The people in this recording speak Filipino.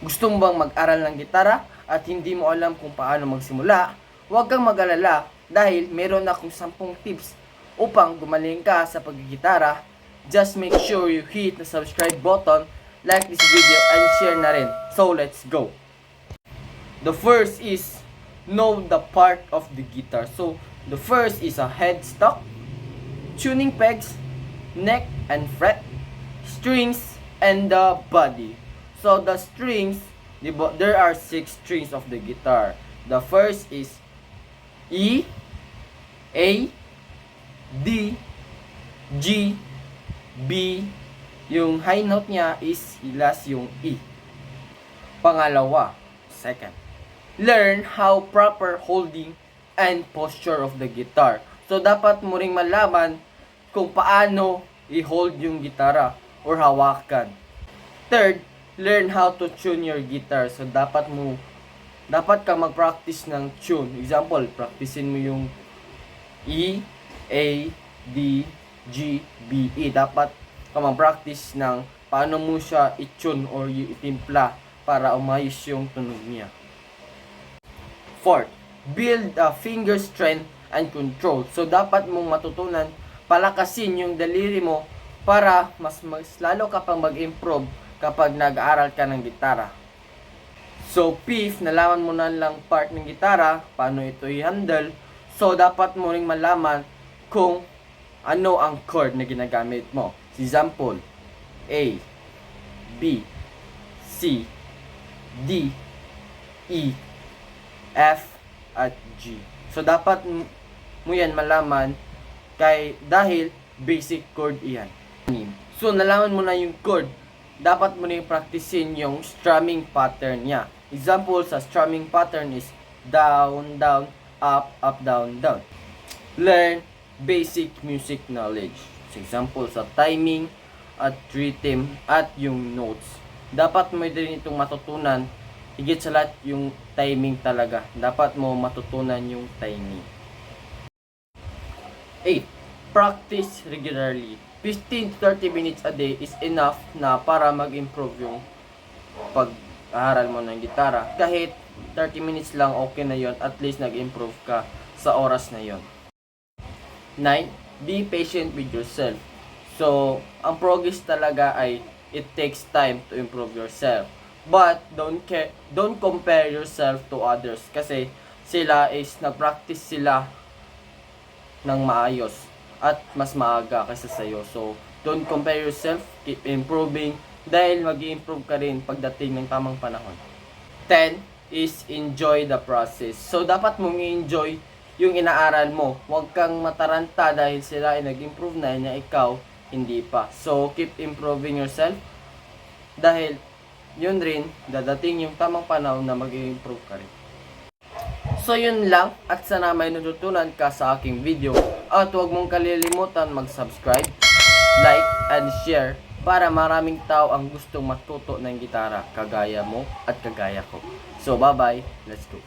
Gusto mo bang mag-aral ng gitara at hindi mo alam kung paano magsimula? Huwag kang mag-alala dahil meron akong 10 tips upang gumaling ka sa paggigitara. Just make sure you hit the subscribe button, like this video, and share na rin. So let's go! The first is know the part of the guitar. So the first is a headstock, tuning pegs, neck and fret, strings, and the body. So the strings, there are 6 strings of the guitar. The first is E, A, D, G, B. Yung high note niya is last yung E. Pangalawa, second, learn how proper holding and posture of the guitar. So dapat mo ring malaman kung paano i-hold yung gitara or hawakan. Third, learn how to tune your guitar. So dapat kang mag-practice ng tune. Example, practicein mo yung E, A, D, G, B, E. Dapat ka mag-practice ng paano mo siya i-tune or itimpla para umayos yung tunog niya. Fourth, build a finger strength and control. So dapat mong matutunan palakasin yung daliri mo para mas lalo ka pang mag-improve kapag nag-aaral ka ng gitara. So fifth, nalaman mo na lang part ng gitara, paano ito i-handle. So dapat mo ring malaman kung ano ang chord na ginagamit mo. Example, A, B, C, D, E, F, at G. So dapat mo yan malaman dahil basic chord iyan. So nalaman mo na yung chord, dapat mo na yung practicein yung strumming pattern niya. Example sa strumming pattern is down, down, up, up, down, down. Learn basic music knowledge. So example sa timing at rhythm at yung notes. Dapat mo din itong matutunan. Higit sa lahat yung timing talaga. Dapat mo matutunan yung timing. 8. Practice regularly. 15 to 30 minutes a day is enough na para mag-improve yung pag-aaral mo ng gitara. Kahit 30 minutes lang, okay na yon. At least nag-improve ka sa oras na yon. 9. Be patient with yourself. So, ang progress talaga ay it takes time to improve yourself. But don't compare yourself to others kasi sila is nag-practice sila ng maayos at mas maaga kaysa sa'yo. So, don't compare yourself, keep improving dahil mag-i-improve ka rin pagdating ng tamang panahon. 10 is enjoy the process. So, dapat mong i-enjoy yung inaaral mo. Huwag kang mataranta dahil sila ay nag-improve na ikaw hindi pa. So, keep improving yourself dahil yun rin, dadating yung tamang panahon na mag-i-improve ka rin. So yun lang, at sana may natutunan ka sa aking video. At huwag mong kalilimutan mag-subscribe, like, and share para maraming tao ang gustong matuto ng gitara kagaya mo at kagaya ko. So bye bye, let's go.